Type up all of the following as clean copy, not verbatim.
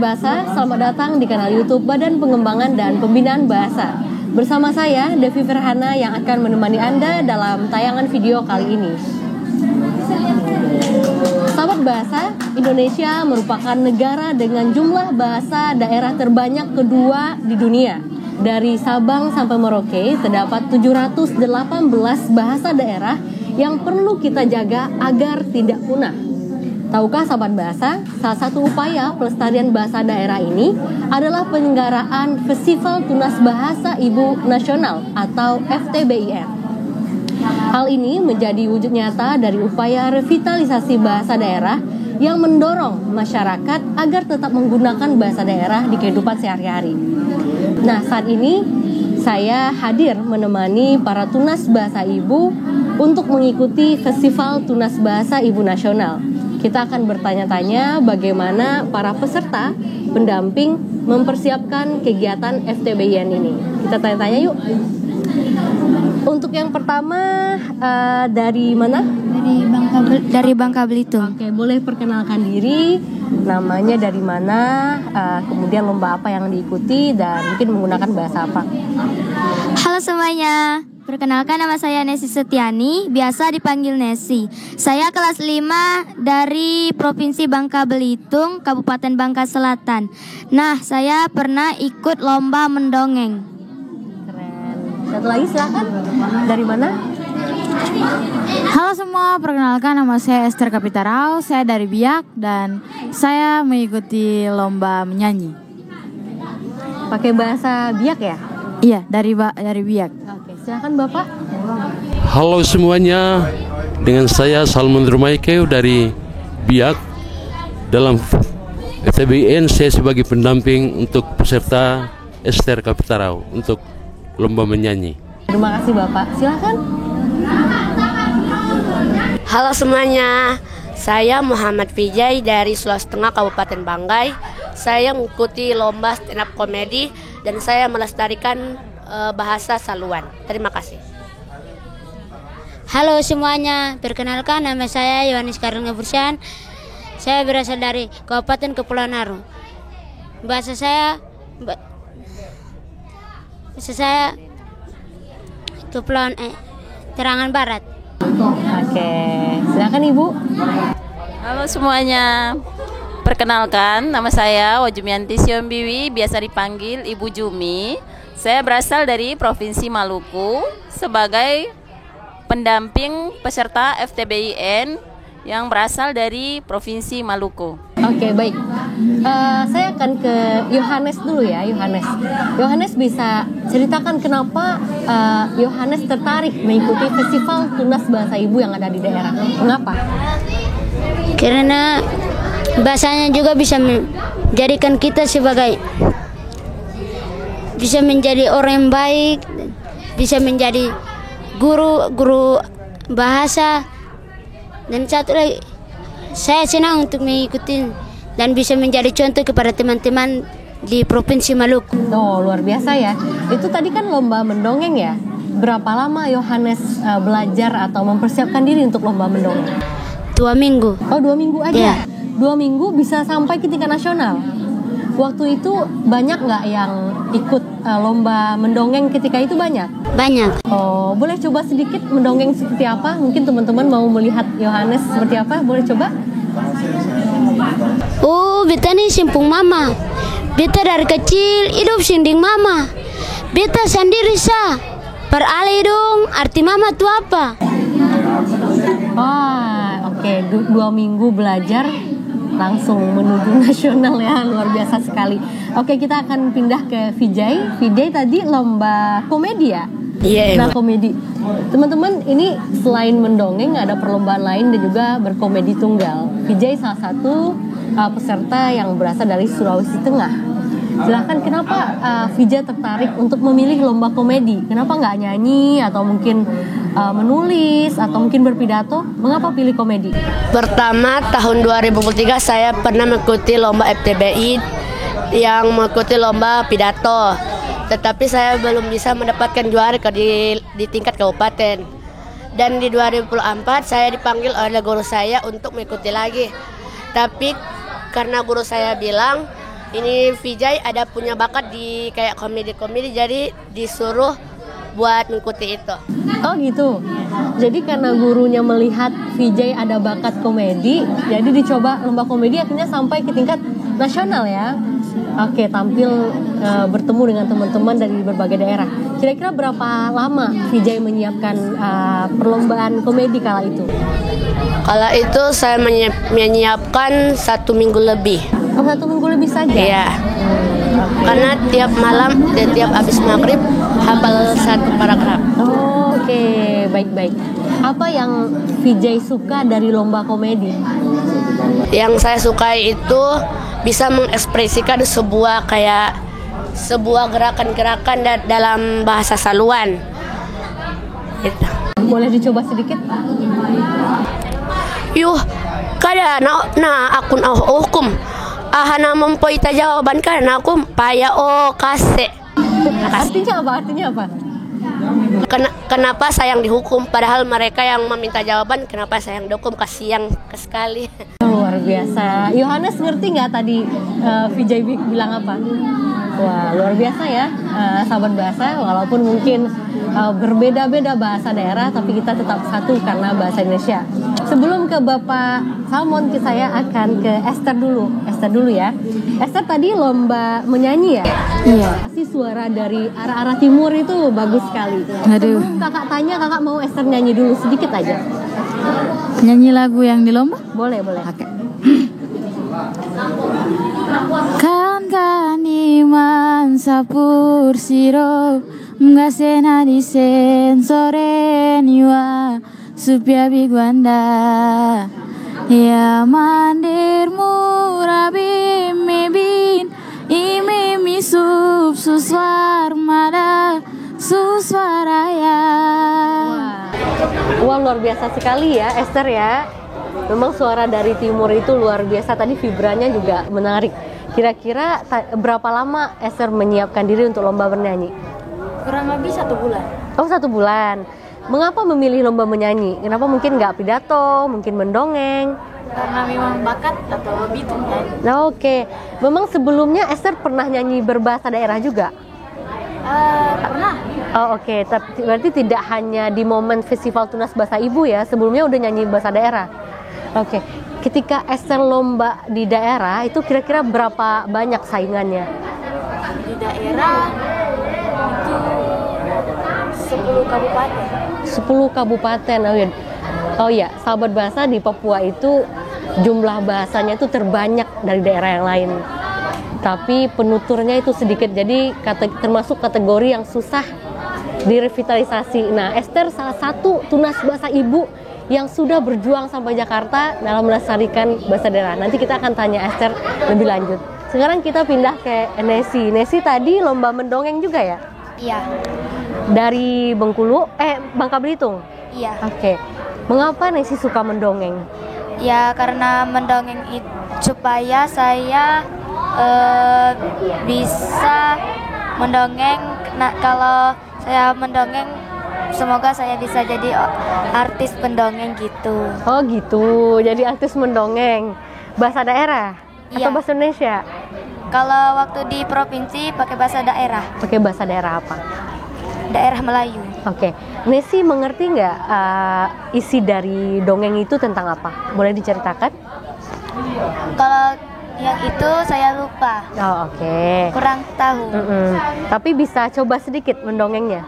Bahasa, selamat datang di kanal YouTube Badan Pengembangan dan Pembinaan Bahasa. Bersama saya, Devi Ferhana, yang akan menemani Anda dalam tayangan video kali ini. Sahabat bahasa, Indonesia merupakan negara dengan jumlah bahasa daerah terbanyak kedua di dunia. Dari Sabang sampai Merauke, terdapat 718 bahasa daerah yang perlu kita jaga agar tidak punah. Tahukah sahabat bahasa, salah satu upaya pelestarian bahasa daerah ini adalah penyelenggaraan Festival Tunas Bahasa Ibu Nasional atau FTBIN. Hal ini menjadi wujud nyata dari upaya revitalisasi bahasa daerah yang mendorong masyarakat agar tetap menggunakan bahasa daerah di kehidupan sehari-hari. Nah, saat ini saya hadir menemani para tunas bahasa ibu untuk mengikuti Festival Tunas Bahasa Ibu Nasional. Kita akan bertanya-tanya bagaimana para peserta pendamping mempersiapkan kegiatan FTBIN ini. Kita tanya-tanya yuk. Untuk yang pertama, dari mana? Dari Bangka Belitung. Oke, boleh perkenalkan diri, namanya dari mana, kemudian lomba apa yang diikuti, dan mungkin menggunakan bahasa apa. Halo semuanya, perkenalkan nama saya Nesi Setiani, biasa dipanggil Nesi. Saya kelas 5 dari Provinsi Bangka Belitung, Kabupaten Bangka Selatan. Nah, saya pernah ikut lomba mendongeng. Keren. Satu lagi silakan. Dari mana? Halo semua, perkenalkan nama saya Esther Kapitarau, saya dari Biak dan saya mengikuti lomba menyanyi. Pakai bahasa Biak ya? Iya, dari Biak. Oke, silakan Bapak. Halo semuanya, dengan saya Salman Rumaikeu dari Biak. Dalam FTBIN saya sebagai pendamping untuk peserta Esther Kapitarau untuk lomba menyanyi. Terima kasih Bapak, silakan. Halo semuanya, saya Muhammad Vijay dari Sulawesi Tengah, Kabupaten Banggai. Saya mengikuti lomba stand up komedi dan saya melestarikan bahasa Saluan. Terima kasih. Halo semuanya, perkenalkan nama saya Yohanes Karunga Bursian. Saya berasal dari Kabupaten Kepulauan Aru. Bahasa saya Kepulauan Terangan Barat. Oke, silakan Ibu. Halo semuanya, perkenalkan nama saya Wajumianti Siombiwi, biasa dipanggil Ibu Jumi. Saya berasal dari Provinsi Maluku sebagai pendamping peserta FTBIN yang berasal dari Provinsi Maluku. Oke, baik. Saya akan ke Yohanes dulu ya, Yohanes bisa ceritakan kenapa Yohanes tertarik mengikuti Festival Tunas Bahasa Ibu yang ada di daerah. Mengapa? Karena bahasanya juga bisa menjadikan kita bisa menjadi orang yang baik, bisa menjadi guru bahasa. Dan satu lagi, saya senang untuk mengikuti dan bisa menjadi contoh kepada teman-teman di Provinsi Maluku. Oh, luar biasa ya. Itu tadi kan lomba mendongeng ya. Berapa lama Yohanes belajar atau mempersiapkan diri untuk lomba mendongeng? 2 minggu. Oh, 2 minggu aja? Ya. 2 minggu bisa sampai ke tingkat nasional? Waktu itu banyak nggak yang ikut lomba mendongeng ketika itu banyak? Banyak. Oh, boleh coba sedikit mendongeng seperti apa? Mungkin teman-teman mau melihat Yohanes seperti apa? Boleh coba? Oh, beta nih simpung mama. Beta dari kecil hidup sinding mama. Beta sendiri sah. Peralih dong, arti mama itu apa? Wah, oke. 2 minggu belajar langsung menuju nasional ya, luar biasa sekali. Oke, kita akan pindah ke Vijay. Vijay tadi lomba komedi ya? Iya. Nah, komedi. Teman-teman, ini selain mendongeng ada perlombaan lain dan juga berkomedi tunggal. Vijay salah satu peserta yang berasal dari Sulawesi Tengah. Silahkan, kenapa Vijay tertarik untuk memilih lomba komedi? Kenapa nggak nyanyi atau mungkin menulis atau mungkin berpidato? Mengapa pilih komedi? Pertama, tahun 2003 saya pernah mengikuti lomba FTBI yang mengikuti lomba pidato. Tetapi saya belum bisa mendapatkan juara di tingkat kabupaten. Dan di 2004 saya dipanggil oleh guru saya untuk mengikuti lagi. Tapi karena guru saya bilang ini Vijay ada punya bakat di kayak komedi-komedi, jadi disuruh buat mengikuti itu. Oh gitu. Jadi karena gurunya melihat Vijay ada bakat komedi, jadi dicoba lomba komedi akhirnya sampai ke tingkat nasional ya. Oke, tampil bertemu dengan teman-teman dari berbagai daerah. Kira-kira berapa lama Vijay menyiapkan perlombaan komedi kala itu? Kala itu saya menyiapkan 1 minggu lebih. Oh, 1 minggu lebih saja? Iya. Karena tiap malam dan tiap habis maghrib hafal 1 paragraf. Oh, oke, baik-baik. Apa yang Vijay suka dari lomba komedi? Yang saya sukai itu bisa mengekspresikan sebuah gerakan-gerakan dalam bahasa Saluan. Gitu. Boleh dicoba sedikit? Yuh, kada na akun hukum. Ahana mempoita jawaban karena aku paya kase. Artinya apa? Kenapa saya yang dihukum padahal mereka yang meminta jawaban, kenapa saya yang dihukum, kasihan sekali. Luar biasa. Yohanes ngerti nggak tadi Vijay bilang apa? Wah, luar biasa ya, sahabat bahasa. Walaupun mungkin berbeda-beda bahasa daerah, tapi kita tetap satu karena bahasa Indonesia. Sebelum ke Bapak Salmon, saya akan ke Esther dulu ya. Esther tadi lomba menyanyi ya? Iya. Pasti suara dari arah-arah timur itu bagus sekali. Aduh. Sebelum kakak tanya, kakak mau Esther nyanyi dulu sedikit aja. Nyanyi lagu yang di lomba? Boleh. Oke. Kan iman sapur siro ngasena di sensore niwa supya bigwanda ya mandir murabi mebin ime misup suswar mada suswaraya. Wah, luar biasa sekali ya Esther ya. Memang suara dari timur itu luar biasa, tadi vibranya juga menarik. Kira-kira berapa lama Esther menyiapkan diri untuk lomba bernyanyi? Kurang lebih 1 bulan. Oh, 1 bulan. Mengapa memilih lomba menyanyi? Kenapa mungkin nggak pidato, mungkin mendongeng? Karena memang bakat atau hobi itu nyanyi. Nah, oke. Memang sebelumnya Esther pernah nyanyi berbahasa daerah juga? Pernah. Oh, oke. Berarti tidak hanya di momen Festival Tunas Bahasa Ibu ya, sebelumnya udah nyanyi bahasa daerah. Oke. Ketika Esther lomba di daerah, itu kira-kira berapa banyak saingannya? Di daerah itu 10 kabupaten. 10 kabupaten. Oh iya, sahabat bahasa di Papua itu jumlah bahasanya itu terbanyak dari daerah yang lain. Tapi penuturnya itu sedikit, jadi termasuk kategori yang susah direvitalisasi. Nah, Esther salah satu tunas bahasa ibu yang sudah berjuang sampai Jakarta dalam melestarikan bahasa daerah. Nanti kita akan tanya Esther lebih lanjut. Sekarang kita pindah ke Nesi. Nesi tadi lomba mendongeng juga ya? Iya. Dari Bengkulu, Bangka Belitung? Iya. Oke. Mengapa Nesi suka mendongeng? Ya karena mendongeng itu supaya saya bisa mendongeng. Nah, kalau saya mendongeng, semoga saya bisa jadi artis pendongeng gitu. Oh gitu, jadi artis mendongeng. Bahasa daerah? Iya. Atau bahasa Indonesia? Kalau waktu di provinsi pakai bahasa daerah. Pakai bahasa daerah apa? Daerah Melayu. Oke, Nesi mengerti nggak isi dari dongeng itu tentang apa? Boleh diceritakan? Kalau yang itu saya lupa. Oh, oke. Kurang tahu. Tapi bisa coba sedikit mendongengnya?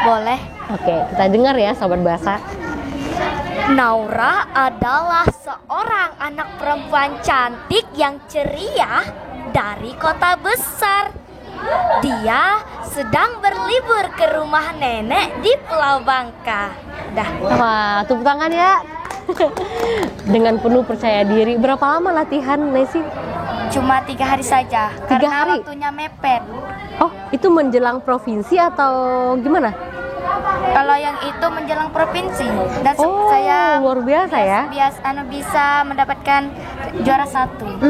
Boleh. Oke, kita dengar ya sahabat bahasa. Naura adalah seorang anak perempuan cantik yang ceria dari kota besar. Dia sedang berlibur ke rumah nenek di Pulau Bangka. Wah, tepuk tangan ya. Dengan penuh percaya diri. Berapa lama latihan, Nesi? Cuma 3 hari saja. 3 karena hari? Waktunya mepet. Oh, itu menjelang provinsi atau gimana? Kalau yang itu menjelang provinsi. Dan saya luar biasa ya. Bisa mendapatkan juara 1.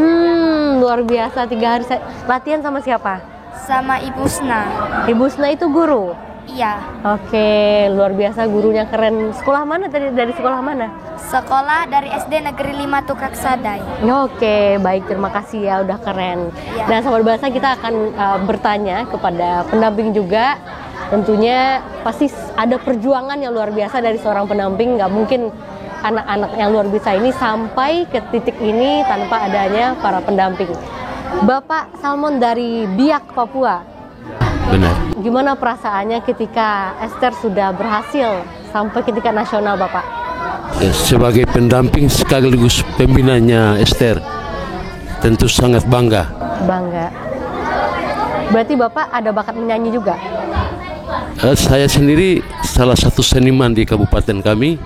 Luar biasa. 3 hari latihan sama siapa? Sama Ibu Sna. Ibu Sna itu guru? Iya. Oke, luar biasa, gurunya keren. Sekolah mana tadi? Dari sekolah mana? Sekolah dari SD Negeri 5 Tukrak Sadai. Oke, baik, terima kasih ya, udah keren. Iya. Nah, sahabat bahasa, kita akan bertanya kepada pendamping juga. Tentunya pasti ada perjuangan yang luar biasa dari seorang pendamping. Nggak mungkin anak-anak yang luar biasa ini sampai ke titik ini tanpa adanya para pendamping. Bapak Salmon dari Biak, Papua. Benar. Gimana perasaannya ketika Esther sudah berhasil sampai ke tingkat nasional, Bapak? Ya, sebagai pendamping sekaligus pembinanya Esther, tentu sangat bangga. Bangga. Berarti Bapak ada bakat menyanyi juga? Saya sendiri salah satu seniman di kabupaten kami,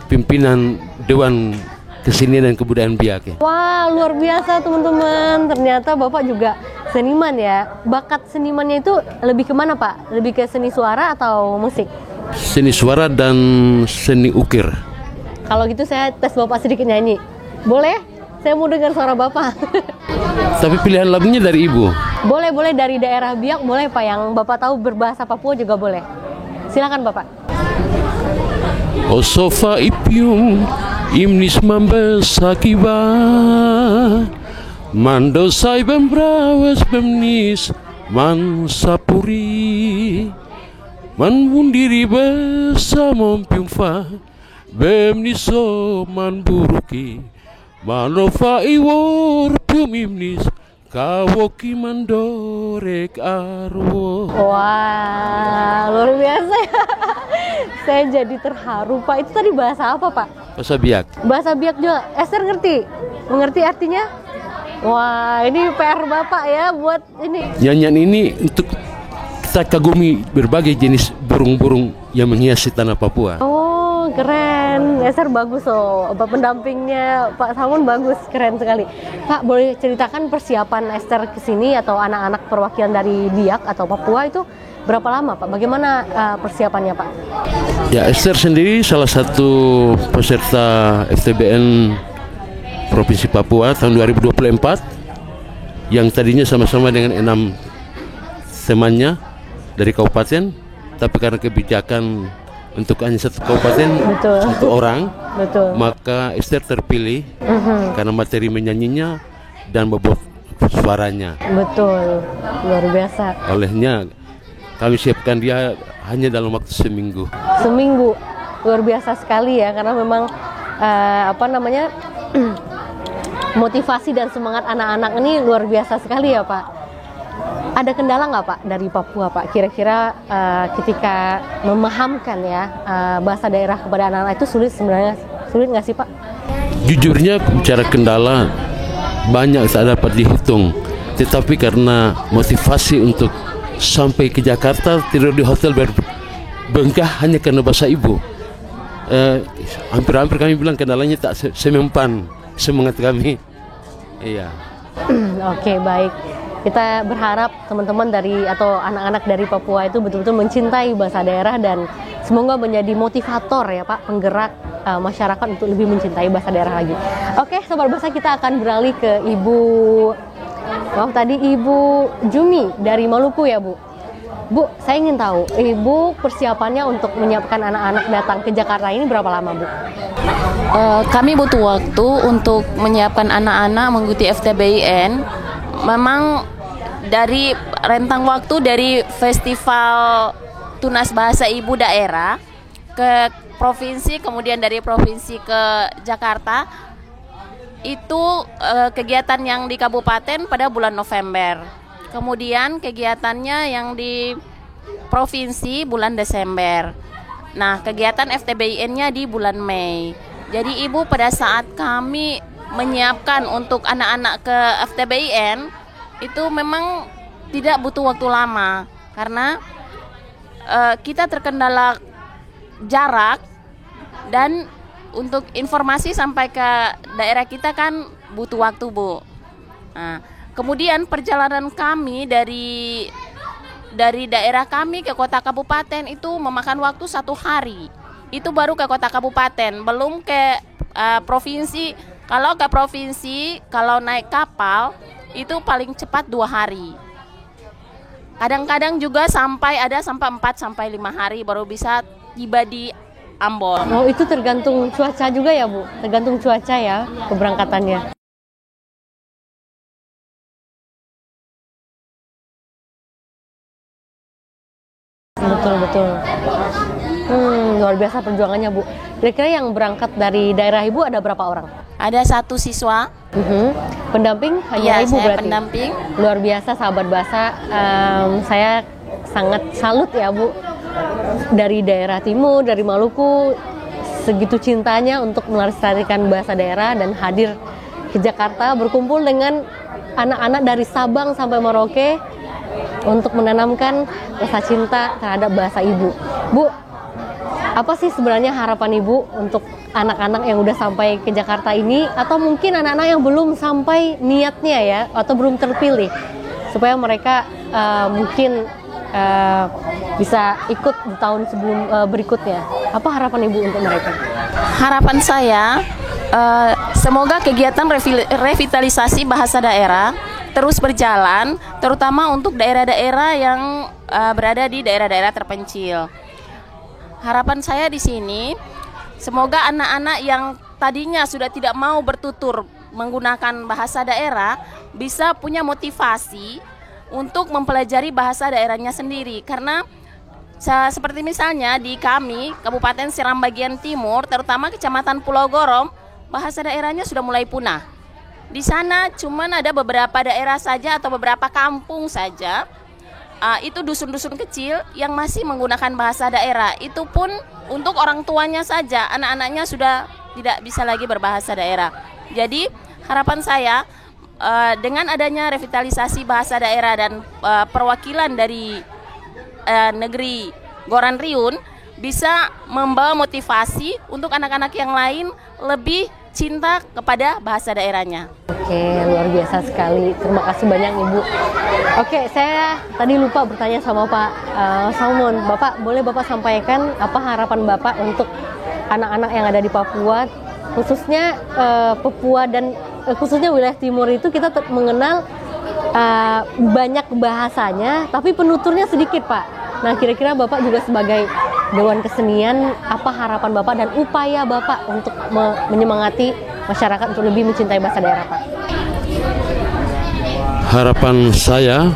pimpinan Dewan Kesenian dan Kebudayaan Biak. Wah, luar biasa teman-teman. Ternyata Bapak juga seniman ya. Bakat senimannya itu lebih kemana, Pak? Lebih ke seni suara atau musik? Seni suara dan seni ukir. Kalau gitu saya tes Bapak sedikit nyanyi. Boleh? Saya mau dengar suara Bapak. Tapi pilihan lagunya dari Ibu. Boleh dari daerah Biak, boleh Pak, yang Bapak tahu berbahasa Papua juga boleh. Silakan Bapak. O sofa ipium imnis mambesakiba mando sai bembrawas bemnis man sapuri man bundiri bersama piumfa bemniso man buruki manofa iwor pium imnis kawoki mandorek arwo. Wah, luar biasa ya. Saya jadi terharu, Pak. Itu tadi bahasa apa, Pak? Bahasa Biak. Bahasa Biak juga. Esther ngerti? Mengerti artinya? Wah, ini PR Bapak ya buat ini. Nyanyian ini untuk kita kagumi berbagai jenis burung-burung yang menghiasi tanah Papua. Oh, keren. Esther bagus loh. Pendampingnya Pak Salmon bagus, keren sekali. Pak, boleh ceritakan persiapan Esther ke sini atau anak-anak perwakilan dari Biak atau Papua itu berapa lama, Pak? Bagaimana persiapannya, Pak? Ya, Esther sendiri salah satu peserta FTBN Provinsi Papua tahun 2024 yang tadinya sama-sama dengan 6 temannya dari kabupaten, tapi karena kebijakan untuk hanya satu kabupaten, Betul. satu orang, Betul. maka Esther terpilih karena materi menyanyinya dan bobot suaranya. Betul, luar biasa. Olehnya kami siapkan dia hanya dalam waktu seminggu. Seminggu, luar biasa sekali ya, karena memang motivasi dan semangat anak-anak ini luar biasa sekali ya, Pak. Ada kendala nggak, Pak, dari Papua, Pak? Kira-kira ketika memahamkan ya bahasa daerah kepada anak-anak itu sulit nggak sih, Pak? Jujurnya bicara kendala banyak tak dapat dihitung, tetapi karena motivasi untuk sampai ke Jakarta tidur di hotel berbengkah hanya karena bahasa ibu, hampir-hampir kami bilang kendalanya tak semempan semangat kami. Iya. Oke, baik. Kita berharap teman-teman dari atau anak-anak dari Papua itu betul-betul mencintai bahasa daerah dan semoga menjadi motivator ya, Pak, penggerak masyarakat untuk lebih mencintai bahasa daerah lagi. Oke, sobat bahasa, kita akan beralih ke Ibu Jumi dari Maluku ya, Bu. Bu, saya ingin tahu, Ibu persiapannya untuk menyiapkan anak-anak datang ke Jakarta ini berapa lama, Bu? Kami butuh waktu untuk menyiapkan anak-anak mengikuti FTBIN. Memang dari rentang waktu dari Festival Tunas Bahasa Ibu daerah ke provinsi, kemudian dari provinsi ke Jakarta, itu kegiatan yang di kabupaten pada bulan November. Kemudian kegiatannya yang di provinsi bulan Desember. Nah, kegiatan FTBIN-nya di bulan Mei. Jadi Ibu, pada saat kami menyiapkan untuk anak-anak ke FTBIN itu memang tidak butuh waktu lama karena kita terkendala jarak dan untuk informasi sampai ke daerah kita kan butuh waktu, Bu. Nah, kemudian perjalanan kami dari daerah kami ke kota kabupaten itu memakan waktu 1 hari. Itu baru ke kota kabupaten, belum ke provinsi. Kalau ke provinsi, kalau naik kapal itu paling cepat 2 hari. Kadang-kadang juga sampai 4 sampai 5 hari baru bisa tiba di Ambon. Oh, itu tergantung cuaca juga ya, Bu? Tergantung cuaca ya keberangkatannya. Betul. Luar biasa perjuangannya, Bu. Kira-kira yang berangkat dari daerah Ibu ada berapa orang? Ada 1 siswa. Pendamping hanya Iya, Ibu saya berarti? pendamping. Luar biasa sahabat bahasa. Saya sangat salut ya, Bu. Dari daerah timur, dari Maluku, segitu cintanya untuk melestarikan bahasa daerah dan hadir ke Jakarta berkumpul dengan anak-anak dari Sabang sampai Merauke untuk menanamkan rasa cinta terhadap bahasa Ibu. Bu, apa sih sebenarnya harapan Ibu untuk anak-anak yang udah sampai ke Jakarta ini, atau mungkin anak-anak yang belum sampai niatnya ya, atau belum terpilih, supaya mereka mungkin bisa ikut di tahun berikutnya? Apa harapan Ibu untuk mereka? Harapan saya semoga kegiatan revitalisasi bahasa daerah terus berjalan, terutama untuk daerah-daerah yang berada di daerah-daerah terpencil. Harapan saya di sini, semoga anak-anak yang tadinya sudah tidak mau bertutur menggunakan bahasa daerah bisa punya motivasi untuk mempelajari bahasa daerahnya sendiri. Karena seperti misalnya di kami, Kabupaten Seram bagian timur, terutama Kecamatan Pulau Gorom, bahasa daerahnya sudah mulai punah. Di sana cuman ada beberapa daerah saja atau beberapa kampung saja, itu dusun-dusun kecil yang masih menggunakan bahasa daerah. Itu pun untuk orang tuanya saja, anak-anaknya sudah tidak bisa lagi berbahasa daerah. Jadi harapan saya dengan adanya revitalisasi bahasa daerah dan perwakilan dari negeri Goran Riun bisa membawa motivasi untuk anak-anak yang lain lebih cinta kepada bahasa daerahnya. Oke, luar biasa sekali. Terima kasih banyak Ibu. Oke, saya tadi lupa bertanya sama Pak Salmon. Bapak, boleh Bapak sampaikan apa harapan Bapak untuk anak-anak yang ada di Papua, khususnya Papua dan khususnya wilayah timur itu kita mengenal banyak bahasanya, tapi penuturnya sedikit, Pak. Nah, kira-kira Bapak juga sebagai Dewan Kesenian, apa harapan Bapak dan upaya Bapak untuk menyemangati masyarakat untuk lebih mencintai bahasa daerah, Pak? Harapan saya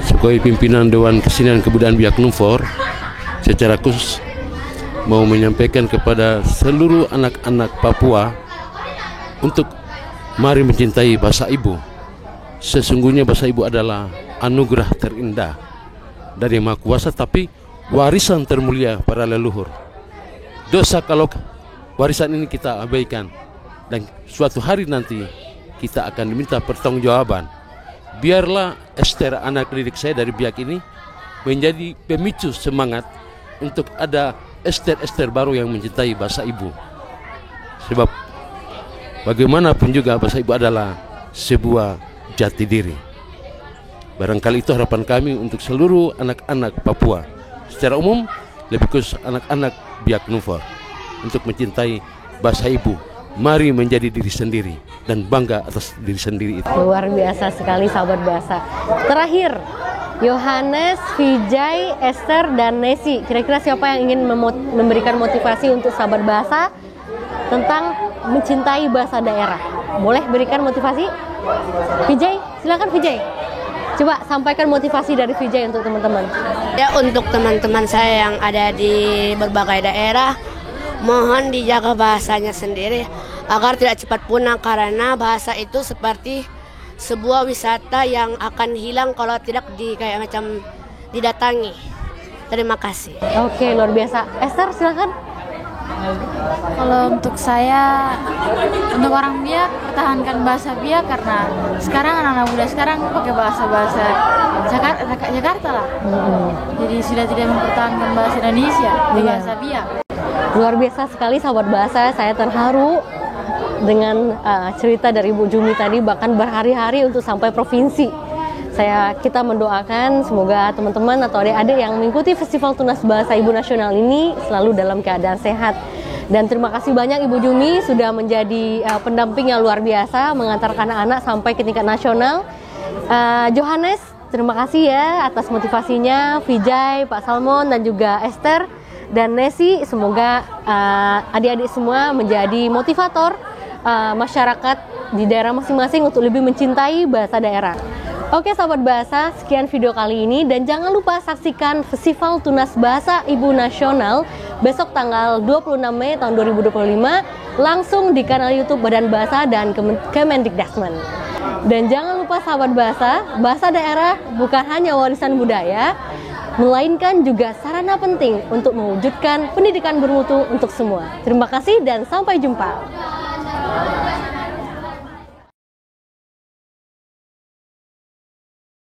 sebagai pimpinan Dewan Kesenian Kebudayaan Biak Numfor secara khusus mau menyampaikan kepada seluruh anak-anak Papua untuk mari mencintai bahasa ibu. Sesungguhnya bahasa ibu adalah anugerah terindah dari Yang Maha Kuasa, tapi warisan termulia para leluhur. Dosa kalau warisan ini kita abaikan, dan suatu hari nanti kita akan diminta pertanggungjawaban. Biarlah Esther, anak didik saya dari Biak ini, menjadi pemicu semangat untuk ada Esther baru yang mencintai bahasa ibu. Sebab bagaimanapun juga bahasa ibu adalah sebuah jati diri. Barangkali itu harapan kami untuk seluruh anak-anak Papua secara umum, lebih khusus anak-anak Biak Numfor, untuk mencintai bahasa ibu. Mari menjadi diri sendiri dan bangga atas diri sendiri itu. Luar biasa sekali sahabat bahasa. Terakhir, Yohanes, Vijay, Esther, dan Nesi. Kira-kira siapa yang ingin memberikan motivasi untuk sahabat bahasa tentang mencintai bahasa daerah? Boleh berikan motivasi? Vijay, silakan Vijay. Coba sampaikan motivasi dari Vijay untuk teman-teman. Ya, untuk teman-teman saya yang ada di berbagai daerah, mohon dijaga bahasanya sendiri agar tidak cepat punah, karena bahasa itu seperti sebuah wisata yang akan hilang kalau tidak kayak macam didatangi. Terima kasih. Oke, luar biasa. Esther, silakan. Kalau untuk saya, untuk orang Biak, pertahankan bahasa Biak, karena sekarang anak-anak muda sekarang pakai bahasa Jakarta lah. Jadi sudah tidak mempertahankan bahasa Indonesia, bahasa Biak. Luar biasa sekali sahabat bahasa. Saya terharu dengan cerita dari Bu Jumi tadi, bahkan berhari-hari untuk sampai provinsi. Kita mendoakan semoga teman-teman atau adik-adik yang mengikuti Festival Tunas Bahasa Ibu Nasional ini selalu dalam keadaan sehat. Dan terima kasih banyak Ibu Jumi sudah menjadi pendamping yang luar biasa mengantarkan anak-anak sampai ke tingkat nasional. Johannes, terima kasih ya atas motivasinya Vijay, Pak Salmon, dan juga Esther dan Nesi. Semoga adik-adik semua menjadi motivator masyarakat di daerah masing-masing untuk lebih mencintai bahasa daerah. Oke sahabat bahasa, sekian video kali ini dan jangan lupa saksikan Festival Tunas Bahasa Ibu Nasional besok tanggal 26 Mei tahun 2025 langsung di kanal YouTube Badan Bahasa dan Kemendikbudrismen. Dan jangan lupa sahabat bahasa daerah bukan hanya warisan budaya, melainkan juga sarana penting untuk mewujudkan pendidikan bermutu untuk semua. Terima kasih dan sampai jumpa.